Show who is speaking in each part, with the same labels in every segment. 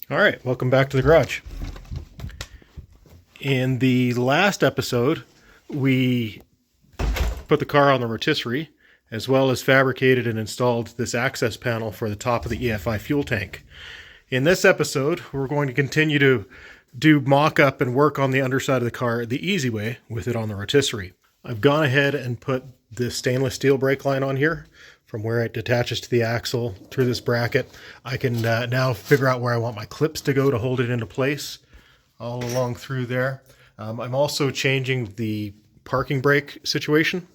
Speaker 1: All right, welcome back to the garage. In the last episode, we put the car on the rotisserie, as well as fabricated and installed this access panel for the top of the EFI fuel tank. In this episode, we're going to continue to do mock-up and work on the underside of the car the easy way with it on the rotisserie. I've gone ahead and put this stainless steel brake line on here. From where it attaches to the axle through this bracket, I can now figure out where I want my clips to go to hold it into place all along through there. I'm also changing the parking brake situation.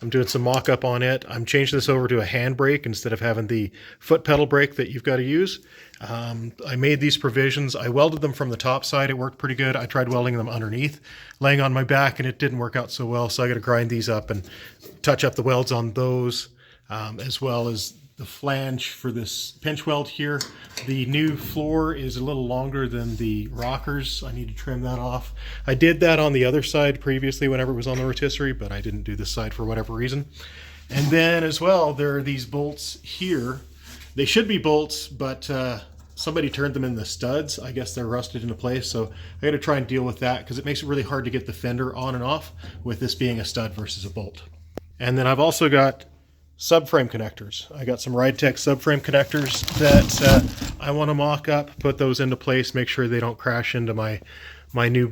Speaker 1: I'm doing some mock-up on it. I'm changing this over to a hand brake instead of having the foot pedal brake that you've got to use. I made these provisions. I welded them from the top side. It worked pretty good. I tried welding them underneath, laying on my back, and it didn't work out so well. So I got to grind these up and touch up the welds on those. As well as the flange for this pinch weld here. The new floor is a little longer than the rockers. I need to trim that off. I did that on the other side previously whenever it was on the rotisserie, but I didn't do this side for whatever reason. And then as well, there are these bolts here. They should be bolts, but somebody turned them in the studs. I guess they're rusted into place, so I got to try and deal with that because it makes it really hard to get the fender on and off with this being a stud versus a bolt. And then I've also got subframe connectors. I got some RideTech subframe connectors that I want to mock up, put those into place, make sure they don't crash into my new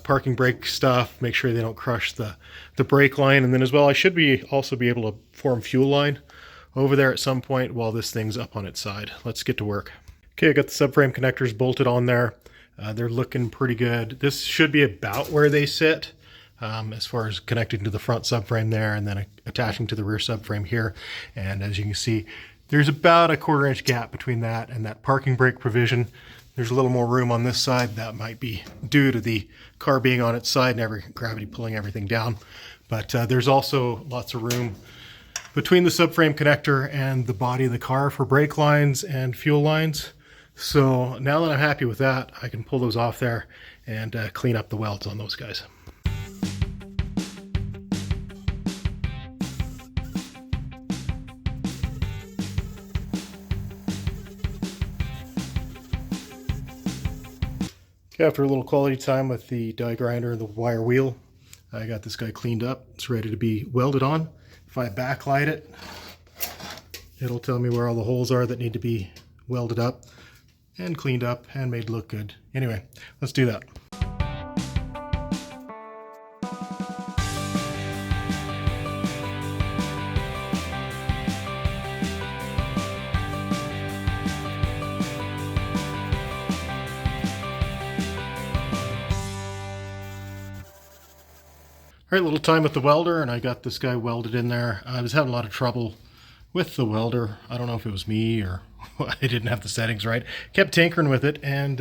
Speaker 1: parking brake stuff, make sure they don't crush the brake line. And then as well, I should also be able to form fuel line over there at some point while this thing's up on its side. Let's get to work. Okay, I got the subframe connectors bolted on there. They're looking pretty good. This should be about where they sit. As far as connecting to the front subframe there and then attaching to the rear subframe here. And as you can see, there's about a 1/4 inch gap between that and that parking brake provision. There's a little more room on this side. That might be due to the car being on its side and gravity pulling everything down. But there's also lots of room between the subframe connector and the body of the car for brake lines and fuel lines. So now that I'm happy with that, I can pull those off there and clean up the welds on those guys. After a little quality time with the die grinder and the wire wheel, I got this guy cleaned up. It's ready to be welded on. If I backlight it, it'll tell me where all the holes are that need to be welded up and cleaned up and made look good. Anyway, let's do that. All right, little time with the welder, and I got this guy welded in there. I was having a lot of trouble with the welder. I don't know if it was me or I didn't have the settings right. Kept tinkering with it and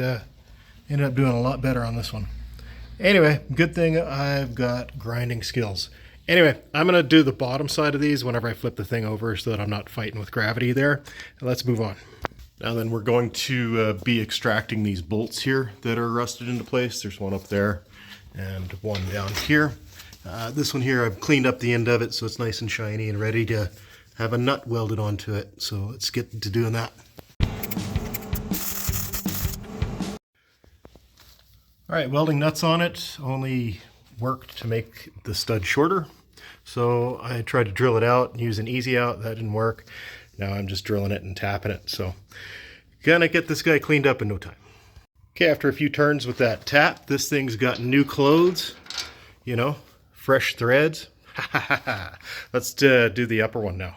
Speaker 1: ended up doing a lot better on this one. Anyway, good thing I've got grinding skills. Anyway, I'm going to do the bottom side of these whenever I flip the thing over so that I'm not fighting with gravity there. Let's move on. Now then, we're going to be extracting these bolts here that are rusted into place. There's one up there and one down here. This one here, I've cleaned up the end of it so it's nice and shiny and ready to have a nut welded onto it. So let's get to doing that. All right, welding nuts on it only worked to make the stud shorter. So I tried to drill it out and use an easy out. That didn't work. Now I'm just drilling it and tapping it. So gonna get this guy cleaned up in no time. Okay, after a few turns with that tap, this thing's got new clothes, you know, fresh threads. Let's do the upper one now.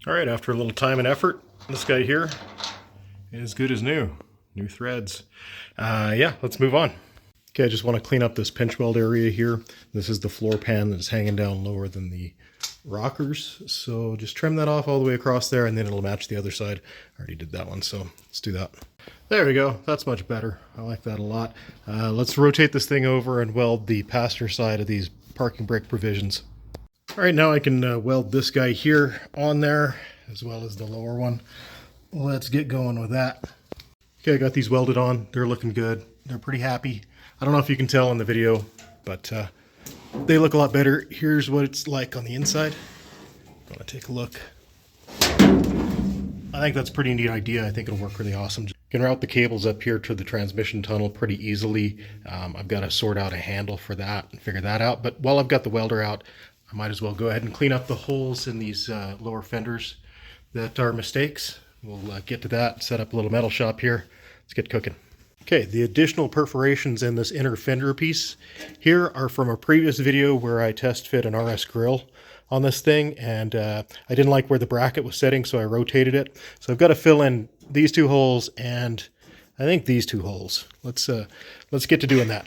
Speaker 1: All right, after a little time and effort, this guy here is good as new. New threads. Yeah, let's move on. Okay, I just want to clean up this pinch weld area here. This is the floor pan that's hanging down lower than the rockers. So just trim that off all the way across there, and then it'll match the other side. I already did that one, so let's do that. There we go. That's much better. I like that a lot. Let's rotate this thing over and weld the passenger side of these parking brake provisions. All right, now I can weld this guy here on there, as well as the lower one. Let's get going with that. Okay, I got these welded on. They're looking good. They're pretty happy. I don't know if you can tell in the video, but they look a lot better. Here's what it's like on the inside. I'm gonna take a look. I think that's a pretty neat idea. I think it'll work really awesome. You can route the cables up here to the transmission tunnel pretty easily. I've got to sort out a handle for that and figure that out. But while I've got the welder out, I might as well go ahead and clean up the holes in these lower fenders that are mistakes. We'll get to that, set up a little metal shop here. Let's get cooking. Okay, the additional perforations in this inner fender piece here are from a previous video where I test fit an RS grill on this thing, and I didn't like where the bracket was sitting, so I rotated it. So I've got to fill in these two holes and I think these two holes. Let's get to doing that.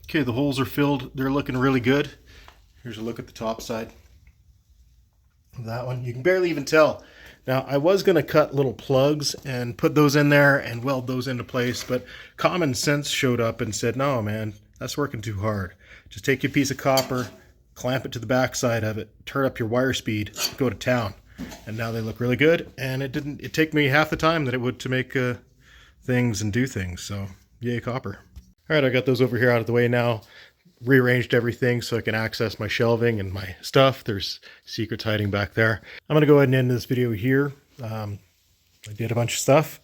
Speaker 1: Okay, the holes are filled. They're looking really good. Here's a look at the top side of that one. You can barely even tell. Now, I was going to cut little plugs and put those in there and weld those into place, but common sense showed up and said, no, man, that's working too hard. Just take your piece of copper, clamp it to the back side of it, turn up your wire speed, go to town. And now they look really good, and it took me half the time that it would to make things and do things, so yay, copper. All right, I got those over here out of the way now. Rearranged everything so I can access my shelving and my stuff. There's secrets hiding back there. I'm going to go ahead and end this video here. I did a bunch of stuff,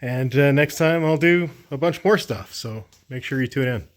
Speaker 1: and next time I'll do a bunch more stuff, so make sure you tune in.